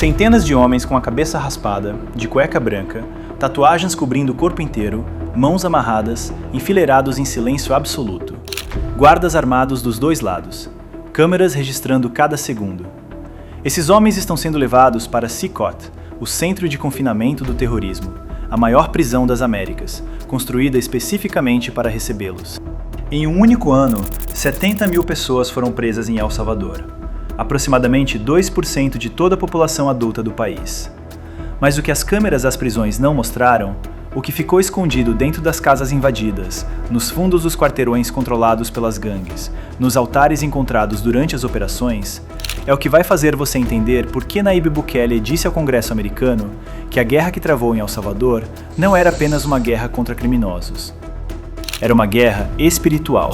Centenas de homens com a cabeça raspada, de cueca branca, tatuagens cobrindo o corpo inteiro, mãos amarradas, enfileirados em silêncio absoluto. Guardas armados dos dois lados. Câmeras registrando cada segundo. Esses homens estão sendo levados para CICOT, o Centro de Confinamento do Terrorismo, a maior prisão das Américas, construída especificamente para recebê-los. Em um único ano, 70 mil pessoas foram presas em El Salvador, aproximadamente 2% de toda a população adulta do país. Mas o que as câmeras das prisões não mostraram, o que ficou escondido dentro das casas invadidas, nos fundos dos quarteirões controlados pelas gangues, nos altares encontrados durante as operações, é o que vai fazer você entender por que Nayib Bukele disse ao Congresso americano que a guerra que travou em El Salvador não era apenas uma guerra contra criminosos. Era uma guerra espiritual.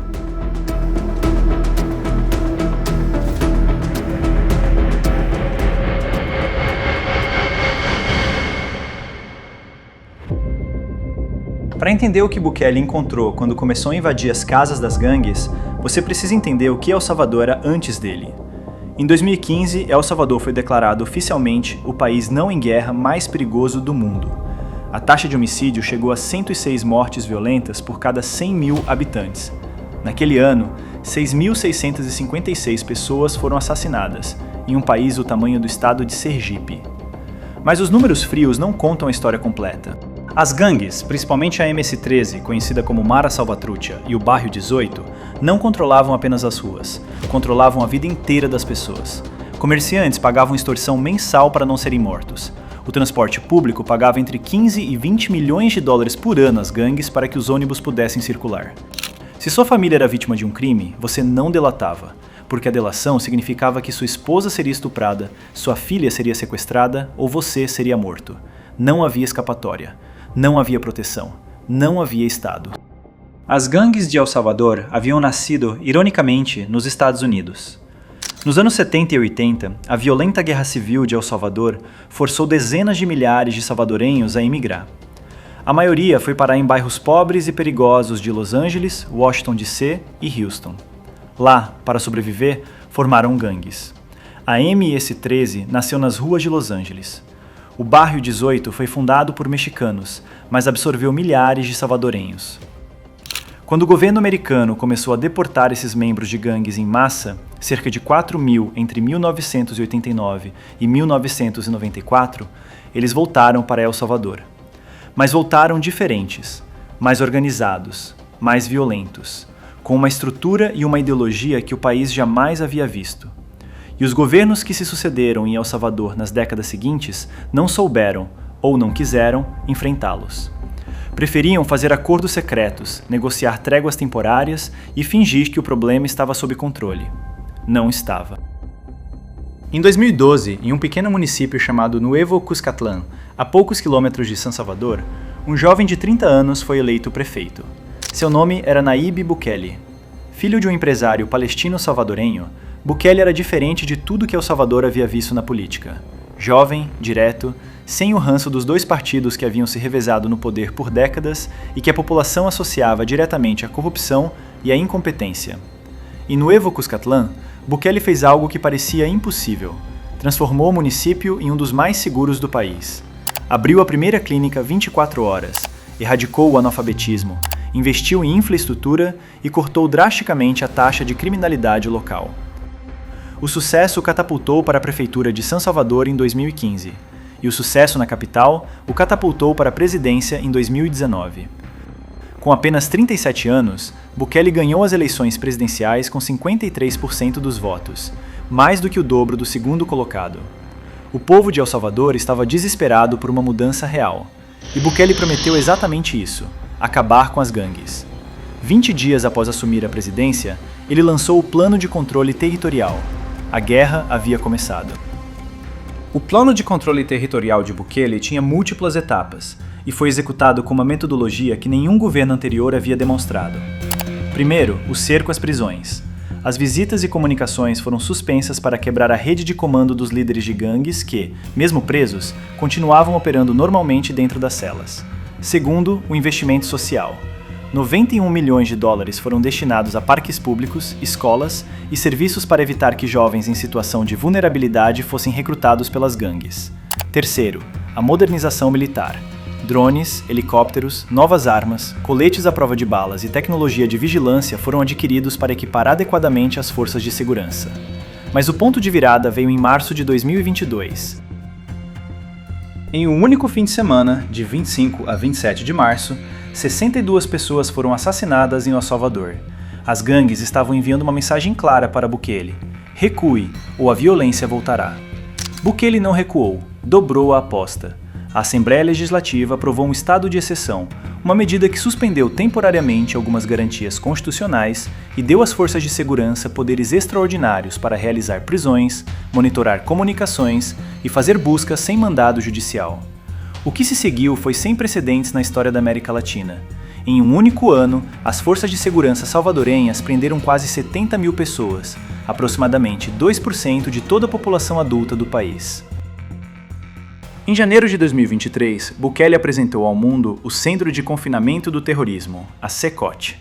Para entender o que Bukele encontrou quando começou a invadir as casas das gangues, você precisa entender o que El Salvador era antes dele. Em 2015, El Salvador foi declarado oficialmente o país não em guerra mais perigoso do mundo. A taxa de homicídio chegou a 106 mortes violentas por cada 100 mil habitantes. Naquele ano, 6.656 pessoas foram assassinadas, em um país do tamanho do estado de Sergipe. Mas os números frios não contam a história completa. As gangues, principalmente a MS-13, conhecida como Mara Salvatrucha, e o Bairro 18, não controlavam apenas as ruas, controlavam a vida inteira das pessoas. Comerciantes pagavam extorsão mensal para não serem mortos. O transporte público pagava entre 15 e 20 milhões de dólares por ano às gangues para que os ônibus pudessem circular. Se sua família era vítima de um crime, você não delatava, porque a delação significava que sua esposa seria estuprada, sua filha seria sequestrada ou você seria morto. Não havia escapatória. Não havia proteção. Não havia Estado. As gangues de El Salvador haviam nascido, ironicamente, nos Estados Unidos. Nos anos 70 e 80, a violenta guerra civil de El Salvador forçou dezenas de milhares de salvadorenhos a emigrar. A maioria foi parar em bairros pobres e perigosos de Los Angeles, Washington D.C. e Houston. Lá, para sobreviver, formaram gangues. A MS-13 nasceu nas ruas de Los Angeles. O Bairro 18 foi fundado por mexicanos, mas absorveu milhares de salvadorenhos. Quando o governo americano começou a deportar esses membros de gangues em massa, cerca de 4 mil entre 1989 e 1994, eles voltaram para El Salvador. Mas voltaram diferentes, mais organizados, mais violentos, com uma estrutura e uma ideologia que o país jamais havia visto. E os governos que se sucederam em El Salvador nas décadas seguintes não souberam, ou não quiseram, enfrentá-los. Preferiam fazer acordos secretos, negociar tréguas temporárias e fingir que o problema estava sob controle. Não estava. Em 2012, em um pequeno município chamado Nuevo Cuscatlán, a poucos quilômetros de San Salvador, um jovem de 30 anos foi eleito prefeito. Seu nome era Nayib Bukele. Filho de um empresário palestino-salvadorenho, Bukele era diferente de tudo que El Salvador havia visto na política. Jovem, direto, sem o ranço dos dois partidos que haviam se revezado no poder por décadas e que a população associava diretamente à corrupção e à incompetência. Em Nuevo Cuscatlán, Bukele fez algo que parecia impossível. Transformou o município em um dos mais seguros do país. Abriu a primeira clínica 24 horas, erradicou o analfabetismo, investiu em infraestrutura e cortou drasticamente a taxa de criminalidade local. O sucesso o catapultou para a prefeitura de San Salvador em 2015, e o sucesso na capital o catapultou para a presidência em 2019. Com apenas 37 anos, Bukele ganhou as eleições presidenciais com 53% dos votos, mais do que o dobro do segundo colocado. O povo de El Salvador estava desesperado por uma mudança real, e Bukele prometeu exatamente isso: acabar com as gangues. 20 dias após assumir a presidência, ele lançou o Plano de Controle Territorial. A guerra havia começado. O Plano de Controle Territorial de Bukele tinha múltiplas etapas e foi executado com uma metodologia que nenhum governo anterior havia demonstrado. Primeiro, o cerco às prisões. As visitas e comunicações foram suspensas para quebrar a rede de comando dos líderes de gangues que, mesmo presos, continuavam operando normalmente dentro das celas. Segundo, o investimento social. US$ 91 milhões foram destinados a parques públicos, escolas e serviços para evitar que jovens em situação de vulnerabilidade fossem recrutados pelas gangues. Terceiro, a modernização militar. Drones, helicópteros, novas armas, coletes à prova de balas e tecnologia de vigilância foram adquiridos para equipar adequadamente as forças de segurança. Mas o ponto de virada veio em março de 2022. Em um único fim de semana, de 25 a 27 de março, 62 pessoas foram assassinadas em El Salvador. As gangues estavam enviando uma mensagem clara para Bukele: recue, ou a violência voltará. Bukele não recuou, dobrou a aposta. A Assembleia Legislativa aprovou um estado de exceção, uma medida que suspendeu temporariamente algumas garantias constitucionais e deu às forças de segurança poderes extraordinários para realizar prisões, monitorar comunicações e fazer buscas sem mandado judicial. O que se seguiu foi sem precedentes na história da América Latina. Em um único ano, as forças de segurança salvadorenhas prenderam quase 70 mil pessoas, aproximadamente 2% de toda a população adulta do país. Em janeiro de 2023, Bukele apresentou ao mundo o Centro de Confinamento do Terrorismo, a CECOT.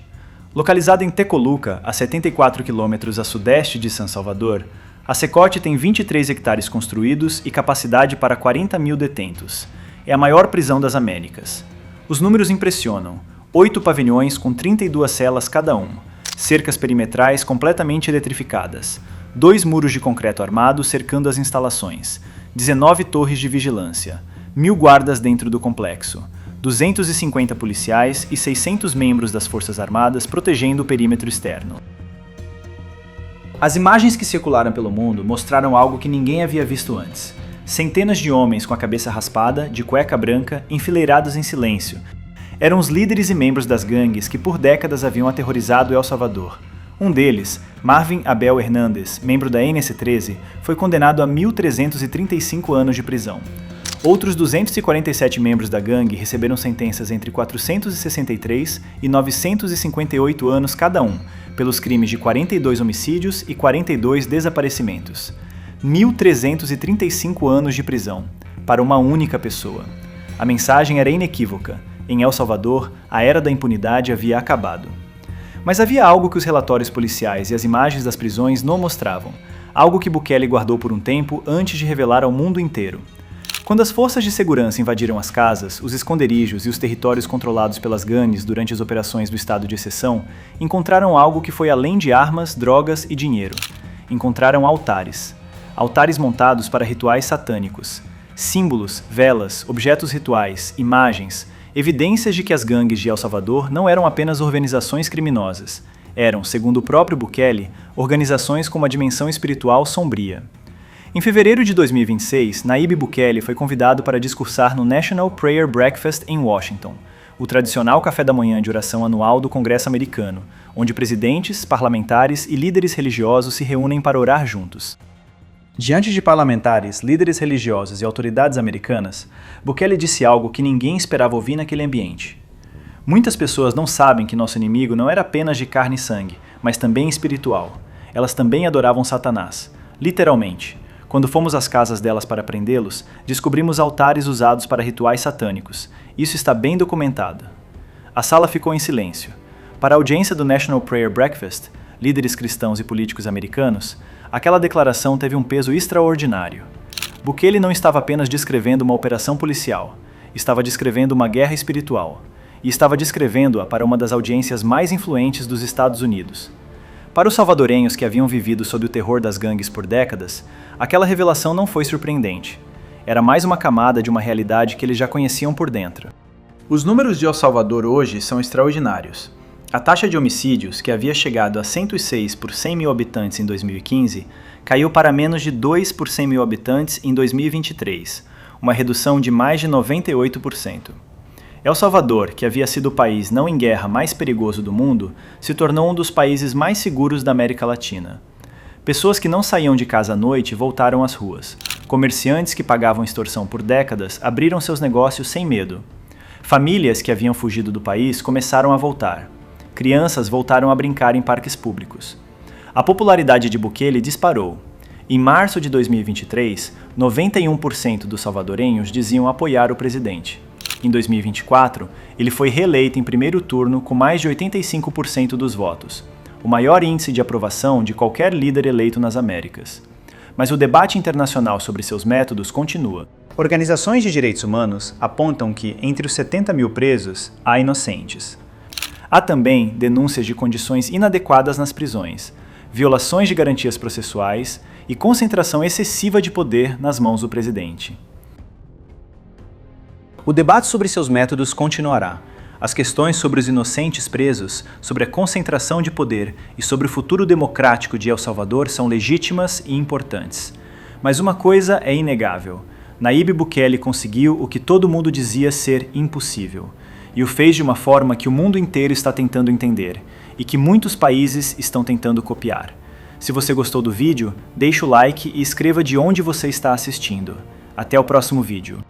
Localizada em Tecoluca, a 74 quilômetros a sudeste de San Salvador, a CECOT tem 23 hectares construídos e capacidade para 40 mil detentos. É a maior prisão das Américas. Os números impressionam: 8 pavilhões com 32 celas cada um, cercas perimetrais completamente eletrificadas, 2 muros de concreto armado cercando as instalações, 19 torres de vigilância, 1.000 guardas dentro do complexo, 250 policiais e 600 membros das Forças Armadas protegendo o perímetro externo. As imagens que circularam pelo mundo mostraram algo que ninguém havia visto antes. Centenas de homens com a cabeça raspada, de cueca branca, enfileirados em silêncio. Eram os líderes e membros das gangues que por décadas haviam aterrorizado El Salvador. Um deles, Marvin Abel Hernández, membro da NS-13, foi condenado a 1.335 anos de prisão. Outros 247 membros da gangue receberam sentenças entre 463 e 958 anos cada um, pelos crimes de 42 homicídios e 42 desaparecimentos. 1.335 anos de prisão, para uma única pessoa. A mensagem era inequívoca: em El Salvador, a era da impunidade havia acabado. Mas havia algo que os relatórios policiais e as imagens das prisões não mostravam, algo que Bukele guardou por um tempo antes de revelar ao mundo inteiro. Quando as forças de segurança invadiram as casas, os esconderijos e os territórios controlados pelas gangues durante as operações do estado de exceção, encontraram algo que foi além de armas, drogas e dinheiro. Encontraram altares. Altares montados para rituais satânicos. Símbolos, velas, objetos rituais, imagens, evidências de que as gangues de El Salvador não eram apenas organizações criminosas. Eram, segundo o próprio Bukele, organizações com uma dimensão espiritual sombria. Em fevereiro de 2026, Nayib Bukele foi convidado para discursar no National Prayer Breakfast em Washington, o tradicional café da manhã de oração anual do Congresso americano, onde presidentes, parlamentares e líderes religiosos se reúnem para orar juntos. Diante de parlamentares, líderes religiosos e autoridades americanas, Bukele disse algo que ninguém esperava ouvir naquele ambiente. Muitas pessoas não sabem que nosso inimigo não era apenas de carne e sangue, mas também espiritual. Elas também adoravam Satanás, literalmente. Quando fomos às casas delas para prendê-los, descobrimos altares usados para rituais satânicos. Isso está bem documentado. A sala ficou em silêncio. Para a audiência do National Prayer Breakfast, líderes cristãos e políticos americanos, aquela declaração teve um peso extraordinário. Bukele não estava apenas descrevendo uma operação policial, estava descrevendo uma guerra espiritual, e estava descrevendo-a para uma das audiências mais influentes dos Estados Unidos. Para os salvadorenhos que haviam vivido sob o terror das gangues por décadas, aquela revelação não foi surpreendente. Era mais uma camada de uma realidade que eles já conheciam por dentro. Os números de El Salvador hoje são extraordinários. A taxa de homicídios, que havia chegado a 106 por 100 mil habitantes em 2015, caiu para menos de 2 por 100 mil habitantes em 2023, uma redução de mais de 98%. El Salvador, que havia sido o país não em guerra mais perigoso do mundo, se tornou um dos países mais seguros da América Latina. Pessoas que não saíam de casa à noite voltaram às ruas. Comerciantes que pagavam extorsão por décadas abriram seus negócios sem medo. Famílias que haviam fugido do país começaram a voltar. Crianças voltaram a brincar em parques públicos. A popularidade de Bukele disparou. Em março de 2023, 91% dos salvadorenhos diziam apoiar o presidente. Em 2024, ele foi reeleito em primeiro turno com mais de 85% dos votos, o maior índice de aprovação de qualquer líder eleito nas Américas. Mas o debate internacional sobre seus métodos continua. Organizações de direitos humanos apontam que, entre os 70 mil presos, há inocentes. Há também denúncias de condições inadequadas nas prisões, violações de garantias processuais e concentração excessiva de poder nas mãos do presidente. O debate sobre seus métodos continuará. As questões sobre os inocentes presos, sobre a concentração de poder e sobre o futuro democrático de El Salvador são legítimas e importantes. Mas uma coisa é inegável: Nayib Bukele conseguiu o que todo mundo dizia ser impossível, e o fez de uma forma que o mundo inteiro está tentando entender, e que muitos países estão tentando copiar. Se você gostou do vídeo, deixe o like e escreva de onde você está assistindo. Até o próximo vídeo.